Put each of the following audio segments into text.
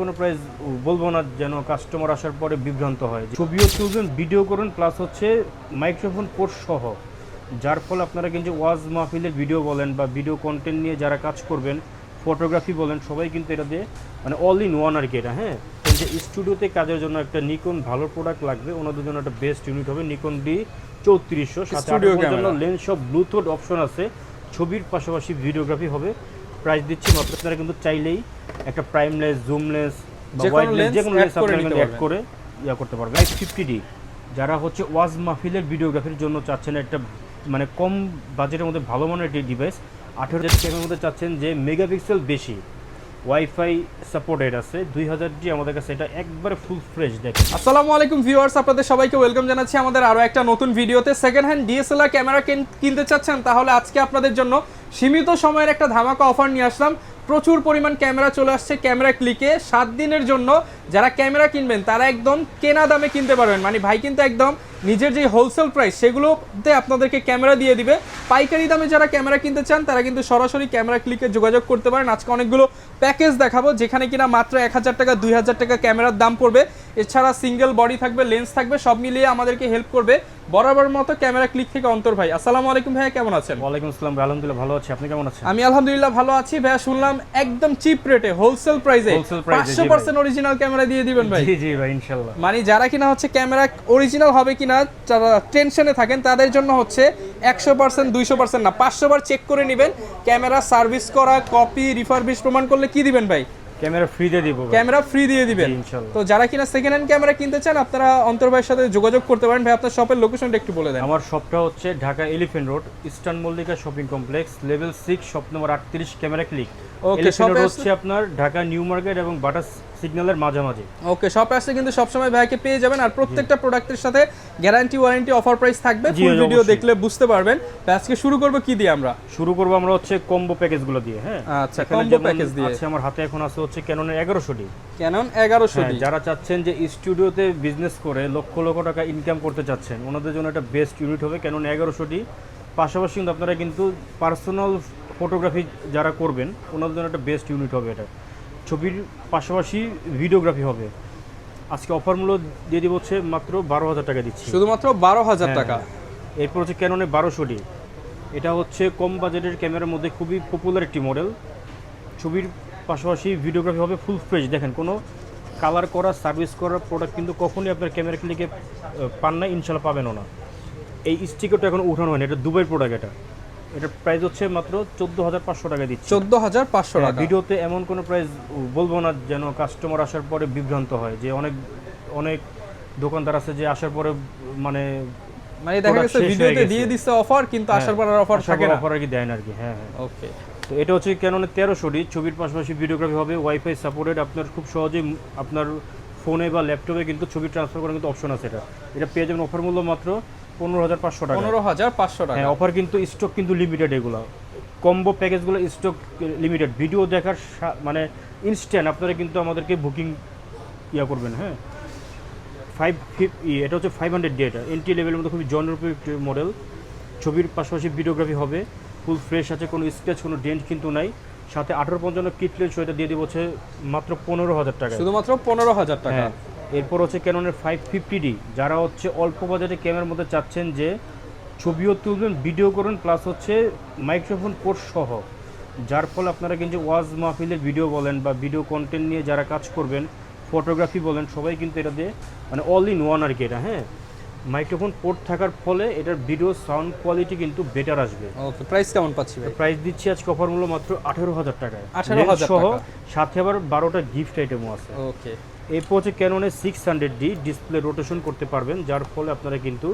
কোনো প্রাইস বলবো না যেন কাস্টমার আসার পরে বিভ্রান্ত হয়। ছবিও তুলবেন, ভিডিও করুন, প্লাস হচ্ছে মাইক্রোফোন পোর্ট সহ, যার ফলে আপনারা কিন্তু ওয়াজ মাহফিলের ভিডিও বলেন বা ভিডিও কন্টেন্ট নিয়ে যারা কাজ করবেন, ফটোগ্রাফি বলেন, সবাই কিন্তু এটা দিয়ে মানে অল ইন ওয়ান আর কি এটা। হ্যাঁ, যে স্টুডিওতে কাজের জন্য একটা নিকন ভালো প্রোডাক্ট লাগবে, ওনাদের জন্য একটা বেস্ট ইউনিট হবে নিকন D3400। সাথে জন্য লেন্স সব ব্লুটুথ অপশন আছে, ছবির পাশাপাশি ভিডিওগ্রাফি হবে। প্রাইস দিচ্ছি মাত্র, আপনারা কিন্তু চাইলেই একটা প্রাইম লেন্স, জুম লেন্স বা ওয়াইড লেন্স যে কোনো লেন্স আপনারা কিন্তু অ্যাড করে করতে পারবেন। 50D যারা হচ্ছে ওয়াজ মাহফিলের ভিডিওগ্রাফির জন্য চাচ্ছেন একটা মানে কম বাজেটের মধ্যে ভালো মানের একটি ডিভাইস, 18,000 টাকার মধ্যে চাচ্ছেন যে মেগাপিক্সেল বেশি, ওয়াইফাই সাপোর্টেড আছে, 2000D আমাদের কাছে এটা একবারে ফুল ফ্রেশ। দেখেন, আসসালামু আলাইকুম ভিউয়ার্স, আপনাদের সবাইকে ওয়েলকাম জানাচ্ছি আমাদের আরো একটা নতুন ভিডিওতে। সেকেন্ড হ্যান্ড ডিএসএলআর ক্যামেরা কিনতে চাচ্ছেন, তাহলে আজকে আপনাদের জন্য সীমিত সময়ের একটা ধামাকা অফার নিয়ে আসলাম। প্রচুর পরিমাণ ক্যামেরা চলে আসছে ক্যামেরা ক্লিকে। 7 দিনের জন্য যারা ক্যামেরা কিনবেন তারা একদম কেনা দামে কিনতে পারবেন। মানে ভাই কিন্তু একদম নিজের যে হোলসেল প্রাইস সেগুলোতে আপনাদেরকে ক্যামেরা দিয়ে দিবে। পাইকারি দামে যারা ক্যামেরা কিনতে চান তারা কিন্তু সরাসরি ক্যামেরা ক্লিকে যোগাযোগ করতে পারেন। আজকে অনেকগুলো প্যাকেজ দেখাবো যেখানে কিনা মাত্র 1000 টাকা 2000 টাকা ক্যামেরার দাম পড়বে। এছাড়া সিঙ্গেল বডি থাকবে, লেন্স থাকবে, সব মিলিয়ে আমাদেরকে হেল্প করবে বরাবর মতো ক্যামেরা ক্লিক থেকে অন্তর ভাই। আসসালামু আলাইকুম ভাইয়া, কেমন আছেন? ওয়ালাইকুম আসসালাম, আলহামদুলিল্লাহ ভালো আছি, আপনি কেমন আছেন? আমি আলহামদুলিল্লাহ ভালো আছি ভাইয়া। শুনলাম একদম চিপ রেটে হোলসেল প্রাইসে 500% অরিজিনাল ক্যামেরা দিয়ে দিবেন ভাই। জি জি ভাই, ইনশাআল্লাহ। মানে যারা কিনা হচ্ছে ক্যামেরা অরিজিনাল হবে কিনা যারা টেনশনে থাকেন তাদের জন্য হচ্ছে 100% 200% না, 500 বার চেক করে নেবেন। ক্যামেরা সার্ভিস করা, কপি, রিফারবিশ প্রমাণ করলে কি দিবেন ভাই? ক্যামেরা ফ্রি দিয়ে দিব, ক্যামেরা ফ্রি দিয়ে দিবেন ইনশাআল্লাহ। তো যারা কিনা সেকেন্ড হ্যান্ড ক্যামেরা কিনতে চান আপনারা অন্তর ভাইয়ের সাথে যোগাযোগ করতে পারেন। ভাই আপনার শপের লোকেশনটা একটু বলে দেন। আমার শপটা হচ্ছে Dhaka elephant road, eastern Mallika shopping complex, level 6, shop number 38, camera click. Okay, শপে হচ্ছে আপনার ঢাকা নিউ মার্কেট এবং বাটা সিগন্যালের মাঝামাঝি। ওকে, শপে আসলে কিন্তু সবসময় ভাইকে পেয়ে যাবেন। আর প্রত্যেকটা প্রোডাক্টের সাথে গ্যারান্টি ওয়ারেন্টি অফার প্রাইস থাকবে। ফুল ভিডিও দেখলে বুঝতে পারবেন। আজকে শুরু করব কি দিয়ে? আমরা শুরু করব আমরা হচ্ছে কম্বো প্যাকেজগুলো দিয়ে। হ্যাঁ, আচ্ছা, কম্বো প্যাকেজ দিয়ে আছে। আমার হাতে এখন আছে হচ্ছে ক্যাননের 1100D। ক্যানন 1100D যারা চাচ্ছেন যে স্টুডিওতে বিজনেস করে লক্ষ লক্ষ টাকা ইনকাম করতে চাচ্ছেন, ওনাদের জন্য একটা বেস্ট ইউনিট হবে ক্যানন 1100D। পাশাপাশি কিন্তু আপনারা কিন্তু পার্সোনাল ফটোগ্রাফি যারা করবেন ওনাদের জন্য একটা বেস্ট ইউনিট হবে এটা। ছবির পাশাপাশি ভিডিওগ্রাফি হবে। আজকে অফার মূল্য দিয়ে দিব হচ্ছে মাত্র 12,000 টাকা দিচ্ছি, শুধুমাত্র 12,000 টাকা। এরপর হচ্ছে ক্যাননের 1200D। এটা হচ্ছে কম বাজেটের ক্যামেরার মধ্যে খুবই পপুলার একটি মডেল। ছবির পাশাপাশি ভিডিওগ্রাফি হবে ফুল ফ্রেশ। দেখেন, কোনো কালার করা, সার্ভিস করা প্রোডাক্ট কিন্তু কখনোই আপনার ক্যামেরা ক্লিকে পান না, ইনশাল্লাহ পাবেনও না। এই স্টিকারটা এখন উঠানো হয় না, এটা দুবাইয়ের প্রোডাক্ট। এটার প্রাইস হচ্ছে মাত্র 14,500 টাকা দিচ্ছি। 14,500 টাকা। ভিডিওতে এমন কোনো প্রাইস বলবো না যেন কাস্টমার আসার পরে বিভ্রান্ত হয়। যে অনেক অনেক দোকানদার আছে যে আসার পরে মানে দেখা গেছে ভিডিওতে দিয়ে দিচ্ছে অফার, কিন্তু আসার পর আর অফার থাকে না, অফার আর কি দেয় না আর কি। হ্যাঁ হ্যাঁ, ওকে। তো এটা হচ্ছে ক্যাননের 1300D। ছবির পাশাপাশি ভিডিওগ্রাফি হবে, ওয়াইফাই সাপোর্টেড। আপনার খুব সহজেই আপনার ফোনে বা ল্যাপটপে কিন্তু ছবি ট্রান্সফার করার কিন্তু অপশন আছে। এটা পেয়ে যাবেন অফার মূল্য মাত্র 15,500 টাকা। 15,500 টাকা। হ্যাঁ, অফার কিন্তু স্টক কিন্তু লিমিটেড। এগুলো কম্বো প্যাকেজগুলো স্টক লিমিটেড। ভিডিও দেখার মানে ইনস্ট্যান্ট আপনারা কিন্তু আমাদেরকে বুকিং করবেন। হ্যাঁ, 550 এটা হচ্ছে 500D। এটা এন্ট্রি লেভেলের মধ্যে খুবই জনপ্রিয় একটি মডেল। ছবির পাশাপাশি ভিডিওগ্রাফি হবে, ফুল ফ্রেশ আছে, কোনো স্ক্র্যাচ, কোনো ডেন্ট কিন্তু নাই। সাথে 1855 কিট লেন্স এটা দিয়ে দিব হচ্ছে মাত্র 15,000 টাকা, শুধুমাত্র 15,000 টাকা। এরপর হচ্ছে ক্যাননের 550D। যারা হচ্ছে অল্প বাজেটে ক্যামেরার মধ্যে চাচ্ছেন যে ছবিও তুলবেন, ভিডিও করুন, প্লাস হচ্ছে মাইক্রোফোন পোর্ট সহ, যার ফলে আপনারা কিন্তু ওয়াজ মাহফিলের ভিডিও বলেন বা ভিডিও কন্টেন্ট নিয়ে যারা কাজ করবেন, ফটোগ্রাফি বলেন, সবাই কিন্তু এটা দিয়ে মানে অল ইন ওয়ান আর কি এটা। হ্যাঁ, মাইক্রোফোন পোর্ট থাকার ফলে এটার ভিডিও সাউন্ড কোয়ালিটি কিন্তু বেটার আসবে। ওকে, প্রাইস কেমন পাচ্ছি ভাই? প্রাইস দিচ্ছি আজকে অফার মূল্য মাত্র 18,000 টাকায়। 18,000 সহ টাকা, সাথে আবার 12টা গিফট আইটেমও আছে। ওকে। এরপর হচ্ছে ক্যাননের 600D ডিসপ্লে রোটেশন করতে পারবেন, যার ফলে আপনারা কিন্তু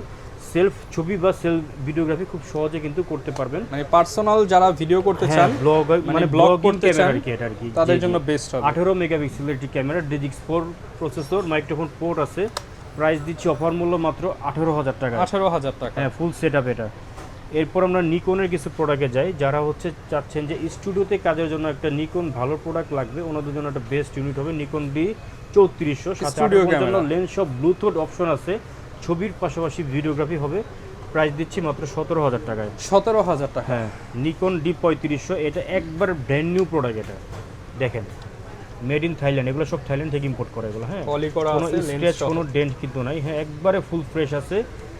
সেলফ ছবি বা সেলফ ভিডিওগ্রাফি খুব সহজে কিন্তু করতে পারবেন। মানে পার্সোনাল যারা ভিডিও করতে চান, ব্লগ মানে ব্লগ করতে চান এটা আর কি, তাদের জন্য বেস্ট হবে। 18 মেগাপিক্সেলের একটি camera, DX4 processor, microphone port আছে। প্রাইস দিচ্ছি অফার মূল্য মাত্র 18,000 টাকা। 18,000 টাকা, হ্যাঁ, ফুল সেটআপ এটা। এরপর আমরা নিকনের কিছু প্রোডাক্টে যাই। যারা হচ্ছে চাচ্ছেন যে স্টুডিওতে কাজের জন্য একটা নিকন ভালো প্রোডাক্ট লাগবে, ওনাদের জন্য একটা বেস্ট ইউনিট হবে নিকন D3400। সাথে জন্য লেন্স সব ব্লুটুথ অপশন আছে, ছবির পাশাপাশি ভিডিওগ্রাফি হবে। প্রাইস দিচ্ছি মাত্র 17,000 টাকায়। 17,000 টাকা। হ্যাঁ, নিকন D3500। এটা একবার ব্র্যান্ড নিউ প্রোডাক্ট। এটা দেখেন, মেড ইন থাইল্যান্ড, এগুলো সব থাইল্যান্ড থেকে ইম্পোর্ট করে এগুলো। হ্যাঁ, পলি করা কোনো আছে, লেন্স স্ক্র্যাচ সহ। কোনো ডেন্ট কিন্তু নাই। হ্যাঁ, একবারে ফুল ফ্রেশ আছে।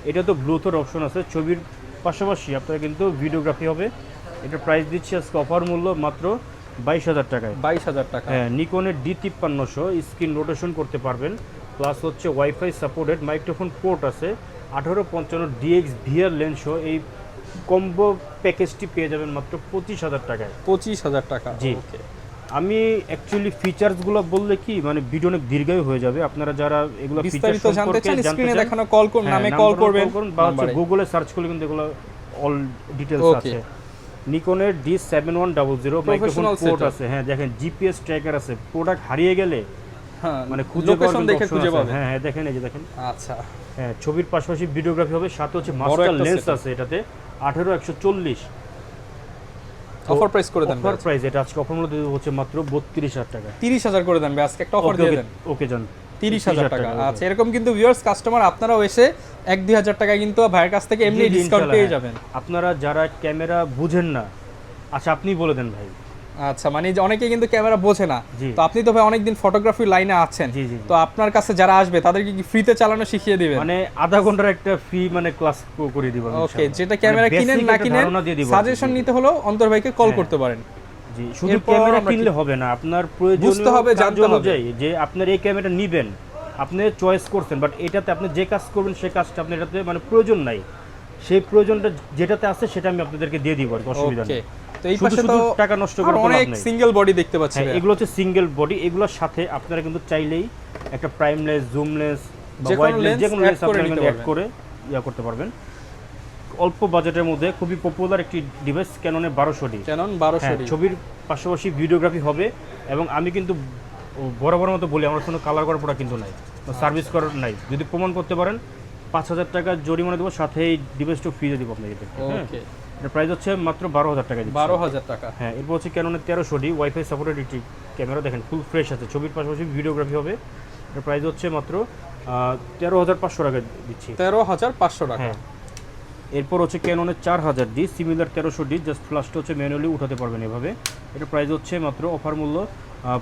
এটা তো ব্লুথের অপশন আছে, ছবির পাশাপাশি আপনারা কিন্তু ভিডিওগ্রাফি হবে। এটার প্রাইস দিচ্ছি আজকে অফার মূল্য মাত্র 22,000 টাকায়। 22,000 টাকা। হ্যাঁ, নিকনের D5300 স্ক্রিন রোটেশন করতে পারবেন, প্লাস হচ্ছে ওয়াইফাই সাপোর্টেড, মাইক্রোফোন পোর্ট আছে, 1855 DX VR লেন্স সহ এই কম্বো প্যাকেজটি পেয়ে যাবেন মাত্র 25,000 টাকায়। 25,000 টাকা। জি। ওকে। আমি অ্যাকচুয়ালি ফিচার্সগুলো বললে কি মানে ভিডিও অনেক দীর্ঘায়ু হয়ে যাবে। আপনারা যারা এগুলো ফিচার বিস্তারিত জানতে সম্পর্কে চান জানতে স্ক্রিনে চান, দেখানো কল করুন, হ্যাঁ, নামে কল নাম্বারে করবেন বা হচ্ছে নাম্বারে। গুগলে সার্চ করলে কিন্তু এগুলো অল ডিটেইলস Okay. আছে। নিকনের D7100 microphone Professional port setup। আছে। হ্যাঁ, দেখেন জিপিএস ট্র্যাকার আছে, প্রোডাক্ট হারিয়ে গেলে হ্যাঁ, মানে খুঁজে লোকেশন পাবেন, দেখে খুঁজে পাবেন। হ্যাঁ হ্যাঁ, দেখেন এই যে দেখেন। আচ্ছা। হ্যাঁ, ছবির পাশাপাশি ভিডিওগ্রাফি হবে, সাথে হচ্ছে বড় মাস্টার একটা লেন্স setup। আছে এটাতে 18140। অফার প্রাইস করে দেন। অফার প্রাইস এটা আজকে অফার মূল্য দিয়ে হচ্ছে মাত্র 32,000 টাকা। 30,000 করে দেন ভাই, আজকে একটা অফার দিয়ে দেন। ওকে জান, 30,000 টাকা। আচ্ছা, এরকম কিন্তু ভিউয়ার্স কাস্টমার আপনারাও এসে 1-2,000 টাকা কিন্তু ভাইয়ের কাছ থেকে এমনি জি, জি, ডিসকাউন্ট ইনশাআল্লাহ, পেয়ে হ্যাঁ। যাবেন। আপনারা যারা ক্যামেরা বুঝেন না, আচ্ছা আপনি বলে দেন ভাই। আচ্ছা, মানে যে অনেকে কিন্তু ক্যামেরা বোঝে না, জি। তো আপনি তো ভাই অনেকদিন ফটোগ্রাফি লাইনে আছেন, জি, জি, জি। তো আপনার কাছে যারা আসবে তাদেরকে কি ফ্রিতে চালানো শিখিয়ে দিবেন? মানে আধা ঘন্টার একটা ফ্রি মানে ক্লাস করে দিব ওকে, যেটা ক্যামেরা কিনেন না কিনেন সাজেশন নিতে হলো অন্তর ভাইকে কল হ্যাঁ। করতে পারেন। জি, শুধু এরপর ক্যামেরা আমরা কিনলে হবে না, আপনার প্রয়োজন বুঝতে হবে, জানতে হবে। অনুযায়ী যে আপনার এই ক্যামেরাটা নিবেন, আপনি চয়েস করছেন, বাট এটাতে আপনি যে কাজ করবেন সেই কাজটা আপনি এটাতে মানে প্রয়োজন নাই, সেই প্রয়োজনটা যেটাতে আছে সেটা আমি আপনাদেরকে দিয়ে দিব আর কি, অসুবিধা ওকে, নেই। তো এই শুধু পাশে তো শুধু টাকা নষ্ট করে আর তো লাভ অনেক নাই। সিঙ্গেল বডি দেখতে পাচ্ছি হ্যাঁ, ভাই। এগুলো হচ্ছে সিঙ্গেল বডি, এগুলোর সাথে আপনারা কিন্তু চাইলেই একটা প্রাইম লেন্স, জুম লেন্স বা যে কোনো ওয়াইড লেন্স, lens যে কোনো add লেন্স করে আপনারা নিতে কিন্তু অ্যাড পারবেন। করে করতে পারবেন। অল্প বাজেটের মধ্যে খুবই পপুলার একটি ডিভাইস, ক্যাননের 1200D। ক্যানন 1200 হ্যাঁ, ছবির পাশাপাশি ভিডিওগ্রাফি হবে। এবং আমি কিন্তু বরাবর মতো বলি, আমার কোনো কালার করার প্রোডাক্ট কিন্তু নাই, সার্ভিস করার নাই। যদি প্রমাণ করতে পারেন 5,000 টাকা জরিমানা দেবো, সাথে এই ডিভাইসটা ফ্রিতে দিব আপনাকে। হ্যাঁ, ওকে, এর প্রাইস হচ্ছে মাত্র 12,000 টাকা। 12,000 টাকা। হ্যাঁ, এরপর হচ্ছে ক্যাননের 1300D ওয়াইফাই সাপোর্টেড একটি ক্যামেরা, দেখেন ফুল ফ্রেশ আছে, ছবির পাশাপাশি ভিডিওগ্রাফি হবে। এর প্রাইস হচ্ছে মাত্র 13,500 টাকা দিচ্ছি। 13,500 টাকা। হ্যাঁ, এরপর হচ্ছে ক্যাননের 4000D সিমিলার 1300D, জাস্ট ফ্ল্যাশটা হচ্ছে ম্যানুয়ালি উঠাতে পারবেন এভাবে। এটা প্রাইস হচ্ছে মাত্র অফার মূল্য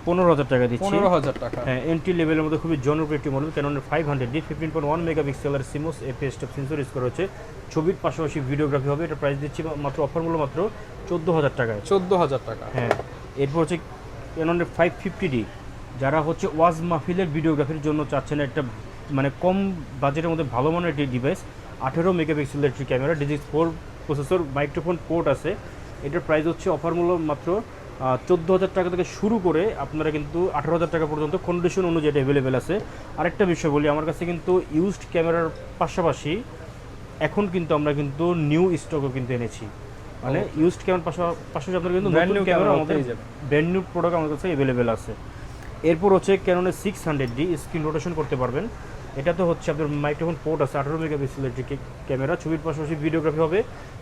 15,000 টাকা দিচ্ছি। 15,000 টাকা। হ্যাঁ, এন্ট্রি লেভেলের মধ্যে খুবই জনপ্রিয় একটি মডেল ক্যাননের 500D 15.1 মেগাপিক্সেলের CMOS APS step sensor use করা হচ্ছে, ছবির পাশাপাশি ভিডিওগ্রাফি হবে। এটা প্রাইস দিচ্ছি মাত্র অফার মূল্য মাত্র 14,000 টাকায়। 14,000 টাকা। হ্যাঁ, এরপর হচ্ছে ক্যাননের 550D, যারা হচ্ছে ওয়াজ মাহফিলের ভিডিওগ্রাফির জন্য চাচ্ছেন একটা মানে কম বাজেটের মধ্যে ভালো মানের একটি ডিভাইস, 18 মেগাপিক্সেলের একটি camera, DX4 processor, microphone port আছে। এটার প্রাইস হচ্ছে অফার মূল্য মাত্র 14,000 টাকা থেকে শুরু করে আপনারা কিন্তু 18,000 টাকা পর্যন্ত কন্ডিশন অনুযায়ী অ্যাভেলেবেল আছে। আরেকটা বিষয় বলি, আমার কাছে কিন্তু ইউজড ক্যামেরার পাশাপাশি এখন কিন্তু আমরা কিন্তু নিউ স্টকও কিন্তু এনেছি, মানে ইউজড ক্যামেরার পাশাপাশি আপনারা কিন্তু Brand নতুন new ক্যামেরা camera আমাদের পেয়ে যাবেন। ব্র্যান্ড নিউ প্রোডাক্ট আমাদের কাছে অ্যাভেলেবেল আছে। এরপর হচ্ছে ক্যাননের 600D স্ক্রিন রোটেশন করতে পারবেন। এটা তো হচ্ছে আপনার মাইক্রোফোন পোর্ট আছে, 18 মেগাপিক্সেলের ক্যামেরা, ছবির পাশাপাশি ভিডিওগ্রাফি হবে।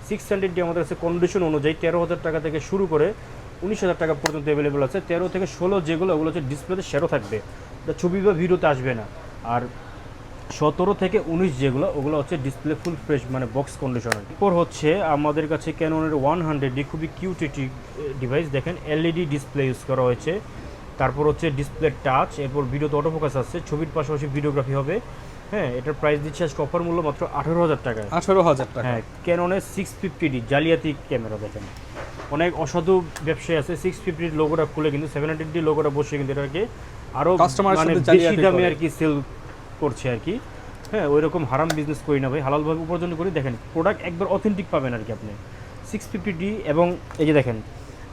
600D আমাদের কাছে কন্ডিশন অনুযায়ী 13,000 টাকা থেকে শুরু করে 19,000 টাকা পর্যন্ত অ্যাভেলেবেল আছে। 13 থেকে 16 যেগুলো, ওগুলো হচ্ছে ডিসপ্লেতে শেরো থাকবে, এটা ছবি বা ভিডিওতে আসবে না। আর 17 থেকে 19 যেগুলো, ওগুলো হচ্ছে ডিসপ্লে ফুল ফ্রেশ মানে বক্স কন্ডিশনার। এরপর হচ্ছে আমাদের কাছে ক্যাননের 100D খুবই কিউট একটি ডিভাইস, দেখেন এলইডি ডিসপ্লে ইউজ করা হয়েছে। তারপর হচ্ছে ডিসপ্লে টাচ, এরপর ভিডিওতে অটোফোকাস আছে, ছবির পাশাপাশি ভিডিওগ্রাফি হবে। হ্যাঁ, এটার প্রাইস দিচ্ছে আজকে অফার মূল্য মাত্র 18,000 টাকায়। 18,000 টাকা। হ্যাঁ, ক্যাননের 650D জালিয়াতি ক্যামেরা, দেখেন অনেক অসাধু ব্যবসায়ী আছে 650 লোগোটা খুলে কিন্তু 700D লোগোটা বসে কিন্তু এটাকে আরো Customer এর মানে সাথে বেশি জালিয়াতি দামে করে। আর কি সেল করছে আর কি। হ্যাঁ, ওই রকম হারাম বিজনেস করি না ভাই, হালালভাবে উপার্জন করি। দেখেন প্রোডাক্ট একবার অথেন্টিক পাবেন আর কি আপনি। 650D এবং এই যে দেখেন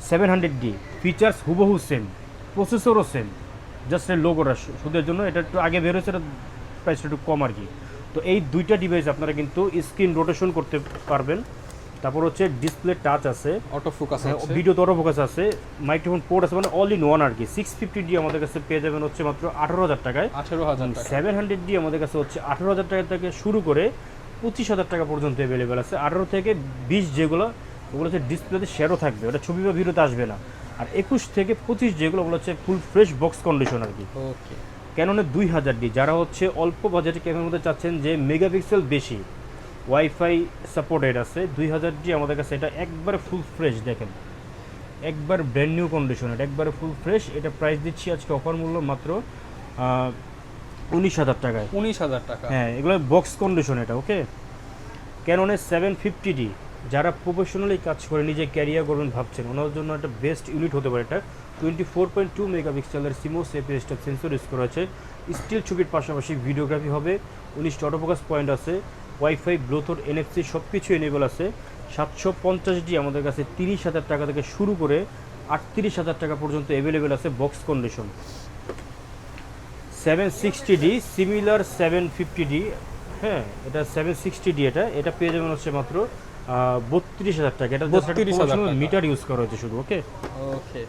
700D ফিচার্স হুবহু সেম, প্রসেসরও সেম, জাস্ট এই লোগোটা শুধুর জন্য এটা একটু আগে বের হয়েছে, এটা প্রাইসটা একটু কম আর কি। তো এই দুইটা ডিভাইস আপনারা কিন্তু স্ক্রিন রোটেশন করতে পারবেন। তারপর হচ্ছে ডিসপ্লে টাচ আছে, অটো ফোকাস আছে, ভিডিও তরফ ফোকাস আছে, মাইক্রোফোন পোর্ট আছে, মানে অল ইন ওয়ান আর কি। 650D আমাদের কাছে পেয়ে যাবেন হচ্ছে মাত্র 18,000 টাকায়। 18,000 টাকা। 700D আমাদের কাছে হচ্ছে 18,000 টাকা থেকে শুরু করে 25,000 টাকা পর্যন্ত অ্যাভেলেবেল আছে। 18 থেকে 20 যেগুলো, ওগুলো হচ্ছে ডিসপ্লেতে শেরও থাকবে, ওটা ছবি বা ভিডিওতে আসবে না। আর 21 থেকে 25 যেগুলো, ওগুলো হচ্ছে ফুল ফ্রেশ বক্স কন্ডিশন আর কি। ওকে, ক্যাননের 2000D যারা হচ্ছে অল্প বাজেটে ক্যামেরার মধ্যে চাচ্ছেন যে মেগাপিক্সেল বেশি, ওয়াইফাই সাপোর্টেড আছে, 2000D আমাদের কাছে এটা একবারে ফুল ফ্রেশ। দেখেন একবার ব্র্যান্ড নিউ কন্ডিশন, এটা একবারে ফুল ফ্রেশ। এটা প্রাইস দিচ্ছি আজকে অফার মূল্য মাত্র 19,000 টাকায়। 19,000 টাকা। হ্যাঁ, এগুলো বক্স কন্ডিশন এটা। ওকে, ক্যাননের 750D যারা প্রফেশনালি কাজ করে নিজে ক্যারিয়ার করবেন ভাবছেন, ওনার জন্য একটা বেস্ট ইউনিট হতে পারে এটা। 24.2 মেগাপিক্সেলের সিমোস এপিএস সেন্সর ইউজ করা আছে। স্টিল ছবির পাশাপাশি ভিডিওগ্রাফি হবে, 19টা অটোফোকাস পয়েন্ট আছে, ওয়াইফাই, ব্লুটুথ, NFC সব কিছু এনেবল আছে। 750D আমাদের কাছে 30,000 টাকা থেকে শুরু করে 38,000 টাকা পর্যন্ত অ্যাভেলেবেল আছে box condition. 760D similar 750D, হ্যাঁ এটা 760D, এটা পেয়ে যাবেন হচ্ছে মাত্র 32,000 টাকা। এটা 32,000 টাকা। মিটার ইউজ করা হয়েছে শুধু। ওকে, ওকে।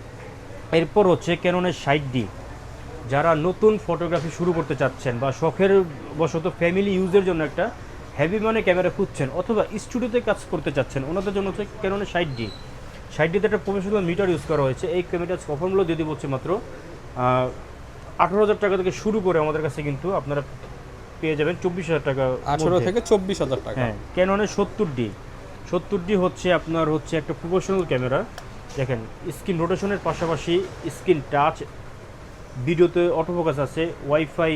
এরপর হচ্ছে ক্যাননের 60D, যারা নতুন ফটোগ্রাফি শুরু করতে চাচ্ছেন বা শখের বশত ফ্যামিলি ইউজের জন্য একটা হেভি মানে ক্যামেরা খুঁজছেন অথবা স্টুডিওতে কাজ করতে চাচ্ছেন, ওনাদের জন্য হচ্ছে ক্যাননের 60D তে একটা প্রফেশনাল মিটার ইউজ করা হয়েছে। এই ক্যামেরার অফারগুলো দিয়ে দিব হচ্ছে মাত্র 18,000 টাকা থেকে শুরু করে আমাদের কাছে কিন্তু আপনারা পেয়ে যাবেন 24,000 টাকা, 18 থেকে 24,000 টাকা। হ্যাঁ, ক্যাননের 70D হচ্ছে আপনার হচ্ছে একটা প্রফেশনাল ক্যামেরা। দেখেন স্ক্রিন রোটেশনের পাশাপাশি স্ক্রিন টাচ, ভিডিওতে অটোফোকাস আছে, ওয়াইফাই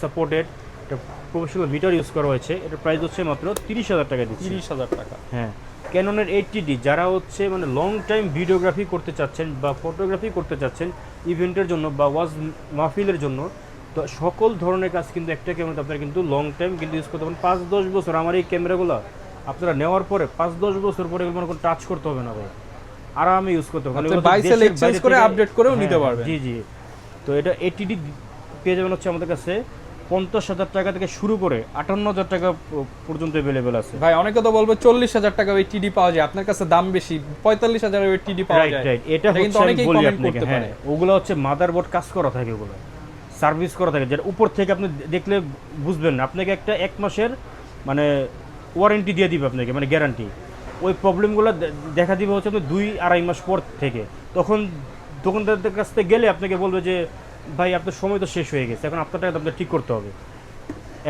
সাপোর্টেড, একটা প্রফেশনাল মিটার ইউজ করা হয়েছে। এটার প্রাইস হচ্ছে মাত্র 30,000 টাকা দিচ্ছি। 30,000 টাকা। হ্যাঁ, ক্যাননের 80D যারা হচ্ছে মানে লং টাইম ভিডিওগ্রাফি করতে চাচ্ছেন বা ফটোগ্রাফি করতে চাচ্ছেন ইভেন্টের জন্য বা ওয়াজ মাহফিলের জন্য, তো সকল ধরনের কাজ কিন্তু একটা ক্যামেরা আপনারা কিন্তু লং টাইম কিন্তু ইউজ করতে পারেন। 5-10 বছর আমার এই ক্যামেরাগুলো আপনারা নেওয়ার পরে 5-10 বছর পরে এগুলো কোনো টাচ করতে হবে না ভাই, আরামে ইউজ করতে হবে। আচ্ছা, বাই সেল এক্সচেঞ্জ করে আপডেট করেও নিতে পারবেন। জি জি। তো এটা 80D পেয়ে যাবেন হচ্ছে আমাদের কাছে 50,000 টাকা থেকে শুরু করে 58,000 টাকা পর্যন্ত অ্যাভেলেবেল আছে। ভাই অনেকে তো বলবে 40,000 টাকা ওই টিডি পাওয়া যায়, আপনার কাছে দাম বেশি, 45,000 ওই টিডি পাওয়া যায়। রাইট, এটা কিন্তু হচ্ছে আমি অনেকেই বলি কমেন্ট আপনাকে, করতে হ্যাঁ পারে। ওগুলো হচ্ছে মাদারবোর্ড কাজ করা থাকে, ওগুলো সার্ভিস করা থাকে, যেটা উপর থেকে আপনি দেখলে বুঝবেন না। আপনাকে একটা 1 মাসের মানে ওয়ারেন্টি দিয়ে দিবে আপনাকে, মানে গ্যারান্টি। ওই প্রবলেমগুলো দেখা দিবে হচ্ছে আপনি 2-2.5 মাস পর থেকে। তখন দোকানদারদের কাছ থেকে গেলে আপনাকে বলবে যে ভাই আপনার সময় তো শেষ হয়ে গেছে, এখন আপনার টাকা আপনার ঠিক করতে হবে।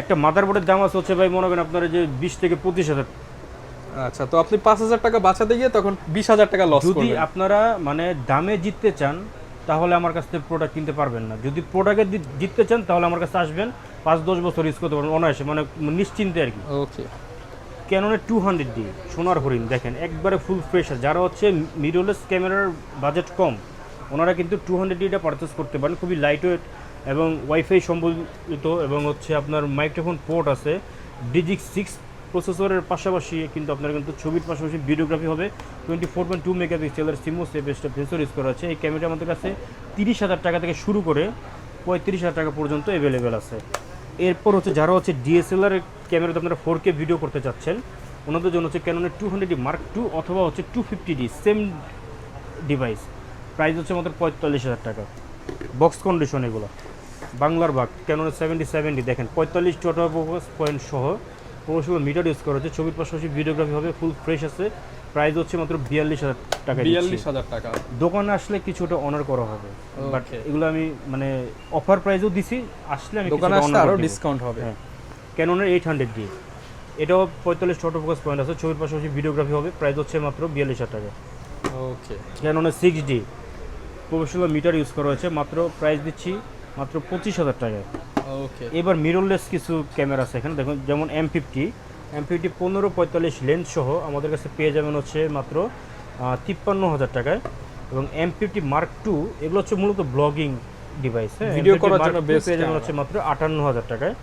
একটা মাদারবোর্ডের দাম আছে হচ্ছে ভাই মনে করেন আপনার যে 20 থেকে 25,000। আচ্ছা, তো আপনি 5,000 টাকা বাঁচাতে গিয়ে তখন 20,000 টাকা লস করবেন। যদি আপনারা মানে দামে জিততে চান তাহলে আমার কাছ থেকে প্রোডাক্ট কিনতে পারবেন না। যদি প্রোডাক্টে জিততে চান তাহলে আমার কাছে আসবেন, 5-10 বছর ইউজ করতে পারবেন অনায়াসে, মানে নিশ্চিন্তে আর কি। ওকে। ক্যাননের 200D সোনার হরিণ, দেখেন একবারে ফুল ফ্রেশ। যারা হচ্ছে মিররলেস ক্যামেরার বাজেট কম, ওনারা কিন্তু 200Dটা পারচেস করতে পারেন। খুবই লাইট ওয়েট এবং ওয়াইফাই সম্বলিত এবং হচ্ছে আপনার মাইক্রোফোন পোর্ট আছে। ডিজিক 6 প্রসেসরের পাশাপাশি কিন্তু আপনার কিন্তু ছবির পাশাপাশি ভিডিওগ্রাফি হবে। 24.2 মেগাপিক্সেলের সিমোস এপিএসটা সেন্সর ইউজ করা আছে। এই ক্যামেরা আমাদের কাছে 30,000 টাকা থেকে শুরু করে 35,000 টাকা পর্যন্ত অ্যাভেলেবেল আছে। এরপর হচ্ছে যারা হচ্ছে ডিএসএলআর ক্যামেরাতে আপনারা 4K ভিডিও করতে চাচ্ছেন, ওনাদের জন্য হচ্ছে ক্যাননের 200D Mark II অথবা হচ্ছে 250D সেম ডিভাইস। প্রাইস হচ্ছে আমাদের 45,000 টাকা, বক্স কন্ডিশন। এগুলো বাংলার বাগ ক্যাননের 7070 দেখেন 45টি অটোফোকাস পয়েন্ট সহ প্রফেশনাল মিটার ইউজ করা হচ্ছে। ছবির পাশাপাশি ভিডিওগ্রাফি হবে, ফুল ফ্রেশ আছে। প্রাইস হচ্ছে মাত্র 42,000 টাকা। 42,000 টাকা। দোকানে আসলে কিছুটা অনার করা হবে, বাট এগুলো আমি মানে অফার প্রাইসও দিছি, আসলে আমি দোকানে আসলে আরো ডিসকাউন্ট হবে। হ্যাঁ, ক্যাননের 800D এটাও 45 অটোফোকাস পয়েন্ট আছে। ছবির পাশাপাশি ভিডিওগ্রাফি হবে, প্রাইস হচ্ছে মাত্র 42,000 টাকা। ওকে। ক্যাননের 6D প্রফেশনাল মিটার ইউজ করা হয়েছে, মাত্র প্রাইস দিচ্ছি মাত্র 25,000 টাকায়। ওকে। এবার মিররলেস কিছু ক্যামেরা আছে এখানে দেখুন, যেমন M50 15-45 লেন্স সহ আমাদের কাছে পেয়ে যাবেন হচ্ছে মাত্র 53,000 টাকায়। এবং M50 Mark II এগুলো হচ্ছে মূলত ব্লগিং ডিভাইস, হ্যাঁ, ভিডিও করার জন্য বেস্ট পেয়ে যাবেন হচ্ছে মাত্র 58,000 টাকায়।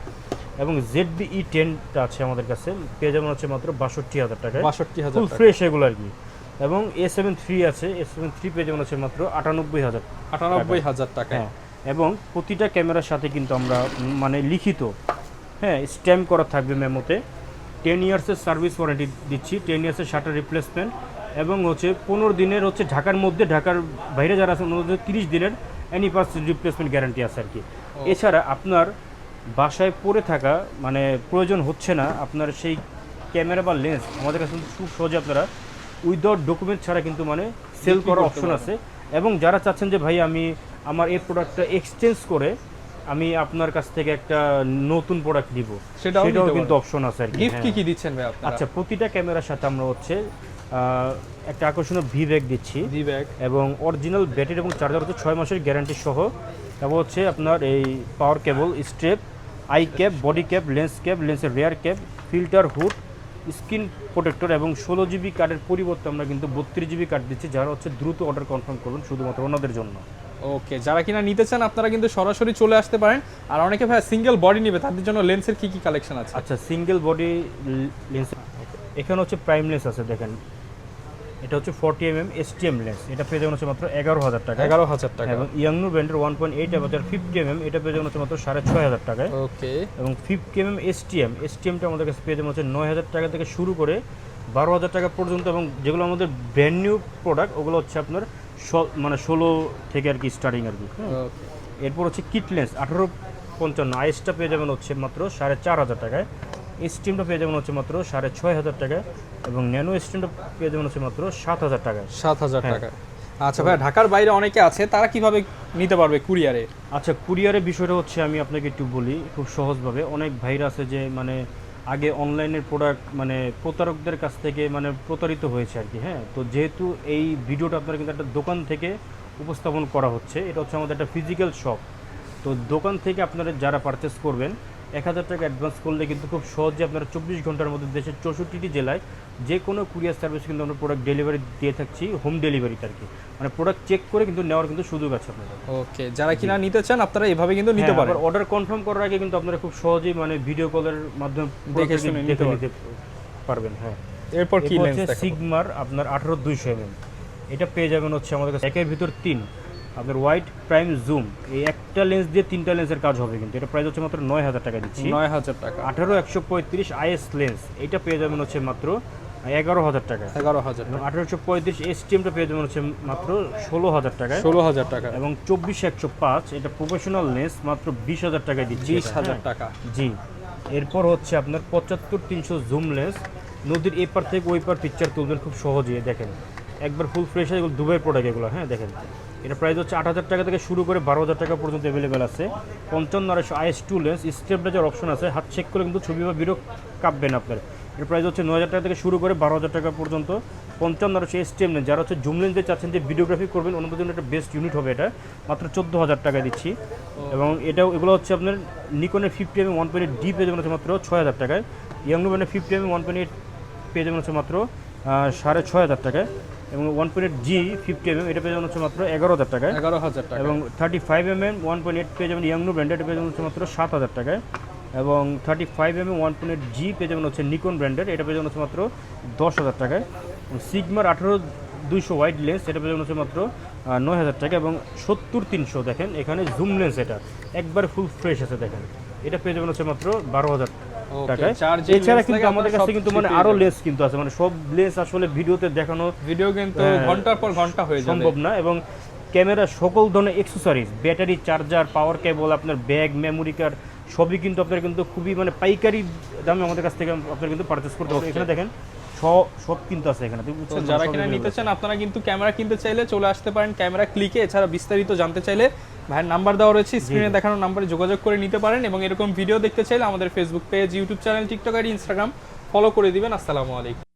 এবং ZBE10টা আছে আমাদের কাছে, পেয়ে যাবেন হচ্ছে মাত্র 62,000 টাকায়, 62,000 ফুল ফ্রেশ এগুলো আর কি। এবং A7 III আছে, A7 III পেয়ে যাবেন হচ্ছে মাত্র 98,000 টাকা। হ্যাঁ, এবং প্রতিটা ক্যামেরার সাথে কিন্তু আমরা মানে লিখিত, হ্যাঁ, স্ট্যাম্প করা থাকবে মেমোতে। 10 ইয়ার্সের সার্ভিস ওয়ারেন্টি দিচ্ছি, 10 ইয়ার্সের শাটার রিপ্লেসমেন্ট এবং হচ্ছে 15 দিনের হচ্ছে ঢাকার মধ্যে, ঢাকার বাইরে যারা আছেন ওদের 30 দিনের অ্যানিভার্সারি রিপ্লেসমেন্ট গ্যারান্টি আছে আর কি। এছাড়া আপনার বাসায় পড়ে থাকা মানে প্রয়োজন হচ্ছে না আপনার সেই ক্যামেরা বা লেন্স আমাদের কাছে খুব সহজে আপনারা উইদাউট ডকুমেন্ট ছাড়া কিন্তু মানে সেল করার অপশন আছে। এবং যারা চাচ্ছেন যে ভাই আমি আমার এই প্রোডাক্টটা এক্সচেঞ্জ করে আমি আপনার কাছ থেকে একটা নতুন প্রোডাক্ট নিব, সেটাও কিন্তু অপশন আছে আর কি। গিফট কি দিচ্ছেন ভাই আপনারা? আচ্ছা, প্রতিটা ক্যামেরার সাথে আমরা হচ্ছে একটা আকর্ষণীয় ভি ব্যাগ দিচ্ছি জি ব্যাগ এবং অরিজিনাল ব্যাটারি এবং চার্জার হচ্ছে 6 মাসের গ্যারান্টি সহ। তারপর হচ্ছে আপনার এই power cable, strap, eye cap, body cap, লেন্সের rear cap, filter, hood, screen protector এবং 16 জিবি কার্ডের পরিবর্তে আমরা কিন্তু 32 জিবি কার্ড দিচ্ছি, যারা হচ্ছে দ্রুত অর্ডার কনফার্ম করবেন শুধুমাত্র ওনাদের জন্য। ওকে, যারা কিনা নিতে চান আপনারা কিন্তু সরাসরি চলে আসতে পারেন। আর অনেকে ভাই সিঙ্গেল বডি নেবে, তাদের জন্য লেন্সের কি কি কালেকশন আছে? আচ্ছা, সিঙ্গেল বডি লেন্স এখানে হচ্ছে প্রাইম লেন্স আছে, দেখেন এটা হচ্ছে 40mm STM লেন্স, এটা পেয়ে যাবেন হচ্ছে মাত্র 11,000 টাকা। 11,000 টাকা। এবং ইয়াংনু ব্র্যান্ডের 1.8 অ্যাপারচার 50mm, এটা পেয়ে যাবেন হচ্ছে মাত্র 6,500 টাকায়। ওকে, এবং 50mm STMটা আমাদের কাছে পেয়ে যাবেন হচ্ছে 9,000 টাকা থেকে শুরু করে 12,000 টাকা পর্যন্ত। এবং যেগুলো আমাদের ব্র্যান্ড নিউ প্রোডাক্ট ওগুলো হচ্ছে আপনার মানে 16 থেকে আর কি স্টার্টিং আর কি। ওকে, এরপর হচ্ছে কিট লেন্স 1855, আইএসটা পেয়ে যাবেন হচ্ছে মাত্র 4,500 টাকায়। স্টিমটা পেয়ে যাবেন হচ্ছে মাত্র 6,500 টাকায়। এবং ন্যানো স্টিমটা পেয়ে যাবেন হচ্ছে মাত্র 7,000 টাকায়। 7,000 টাকা। আচ্ছা ভাই, ঢাকার বাইরে অনেকে আছে, তারা কিভাবে নিতে পারবে কুরিয়ারে? আচ্ছা, কুরিয়ারের বিষয়টা হচ্ছে আমি আপনাকে একটু বলি খুব সহজভাবে। অনেক ভাইরা আছে যে মানে আগে অনলাইনের প্রোডাক্ট মানে প্রতারকদের কাছ থেকে মানে প্রতারিত হয়েছে আর কি। হ্যাঁ, তো যেহেতু এই ভিডিওটা আপনার কিন্তু একটা দোকান থেকে উপস্থাপন করা হচ্ছে, এটা হচ্ছে আমাদের একটা ফিজিক্যাল শপ। তো দোকান থেকে আপনারা যারা পারচেস করবেন 1,000 টাকা অ্যাডভান্স করলে কিন্তু খুব সহজে আপনারা 24 ঘন্টার মধ্যে দেশের 64টি জেলায় যে কোনো কুরিয়ার সার্ভিস কিন্তু আমরা প্রোডাক্ট ডেলিভারি দিয়ে থাকছি, হোম ডেলিভারিতে আর কি। মানে প্রোডাক্ট চেক করে কিন্তু নেওয়ার কিন্তু সুযোগ আছে আপনাদের। ওকে, যারা কিনা নিতে চান আপনারা এভাবে কিন্তু নিতে পারেন। অর্ডার কনফার্ম করার আগে কিন্তু আপনারা খুব সহজেই মানে ভিডিও কলের মাধ্যমে দেখে শুনে নিতে পারবেন। হ্যাঁ, এরপর কি লেন্স হচ্ছে দেখাবো? সিগমার আপনার 18-200 এটা পেয়ে যাবেন হচ্ছে আমাদের কাছে একের ভিতর 3 আপনার ওয়াইড প্রাইম জুম, এই একটা লেন্স দিয়ে 3টা লেন্সের কাজ হবে কিন্তু। এটা প্রাইস হচ্ছে মাত্র 9,000 টাকা দিচ্ছি। 9,000 টাকা। 18-135 আইএস লেন্স, এটা পেয়ে যাবেন হচ্ছে মাত্র 11,000 টাকা। 11,000 এবং টাকা। 1835 STMটা পেয়ে যাবেন হচ্ছে মাত্র 16,000 টাকায়। 16,000 টাকা। এবং 24-105 এটা প্রফেশনাল লেন্স মাত্র 20,000 টাকায় দিচ্ছি। 20,000 টাকা। জি। এরপর হচ্ছে আপনার 75-300 জুম লেন্স, নদীর এপার থেকে ওই পার পিকচার তুলবেন খুব সহজেই। দেখেন একবার ফুল ফ্রেশ হয়, এগুলো দুবাই প্রোডাক্ট এগুলো। হ্যাঁ, দেখেন এটা প্রাইস হচ্ছে 8,000 টাকা থেকে শুরু করে 12,000 টাকা পর্যন্ত অ্যাভেলেবেল আছে। 55-200 IS2 লেন্স, স্টেবিলাইজার অপশন আছে, হাত চেক করে কিন্তু ছবি বা ভিডিও কাঁপবেন আপনার। এর প্রাইস হচ্ছে 9,000 টাকা থেকে শুরু করে 12,000 টাকা পর্যন্ত। 55-200 STM লেন্স, যারা হচ্ছে জুম লেন্স দিয়ে চাচ্ছেন যে ভিডিওগ্রাফি করবেন ওনাদের জন্য একটা বেস্ট ইউনিট হবে, এটা মাত্র 14,000 টাকা দিচ্ছি। এবং এগুলো হচ্ছে আপনার নিকনের 50mm 1.8D পেয়ে যাবেন হচ্ছে মাত্র 6,000 টাকায়। ইয়াংনু ব্র্যান্ডের 50mm 1.8 পেয়ে যাবেন হচ্ছে মাত্র 6,500 টাকায়। এবং 1.8G 50mm এটা পেয়ে যাবেন হচ্ছে মাত্র 11,000 টাকায়। 11,000 টাকা। এবং 35mm 1.8 পেয়ে যাবেন ইয়াংনু ব্র্যান্ডেড, এটা পেয়ে যাবেন হচ্ছে মাত্র 7,000 টাকায়। এবং 35mm 1.8G পেয়ে যাবেন হচ্ছে নিকন ব্র্যান্ডেড, এটা পেয়ে যাবেন হচ্ছে মাত্র 10,000 টাকায়। সিগমার 18-200 ওয়াইড লেন্স, এটা পেয়ে যাবেন হচ্ছে মাত্র 9,000 টাকা। এবং 70-300 দেখেন এখানে জুম লেন্স, এটা একবার ফুল ফ্রেশ আছে, দেখেন এটা পেয়ে যাবেন হচ্ছে মাত্র 12,000 টাকায়। এছাড়া কিন্তু আমাদের কাছে কিন্তু মানে আরো লেন্স কিন্তু আছে, মানে সব লেন্স আসলে ভিডিওতে দেখানো ভিডিও কিন্তু ঘন্টার পর ঘন্টা হয়ে যাবে, সম্ভব না। এবং ক্যামেরা সকল ধরনের অ্যাকসেসরিজ, ব্যাটারি, চার্জার, পাওয়ার কেবল, আপনার ব্যাগ, মেমোরি কার্ড সবই কিন্তু আপনার কিন্তু খুবই মানে পাইকারি দামে আমাদের কাছ থেকে আপনার কিন্তু পারচেস করতে হবে। এখানে দেখেন সব কিন্তু আছে এখানে। তো যারা কিনা নিতে চান আপনারা কিন্তু ক্যামেরা কিনতে চাইলে চলে আসতে পারেন ক্যামেরা ক্লিকে। এছাড়া বিস্তারিত জানতে চাইলে ভাইয়ের নাম্বার দেওয়া রয়েছে, স্ক্রিনে দেখানো নাম্বারে যোগাযোগ করে নিতে পারেন। এবং এরকম ভিডিও দেখতে চাইলে আমাদের Facebook page, YouTube channel, TikTok ID, Instagram follow করে দিবেন। আসসালামু আলাইকুম।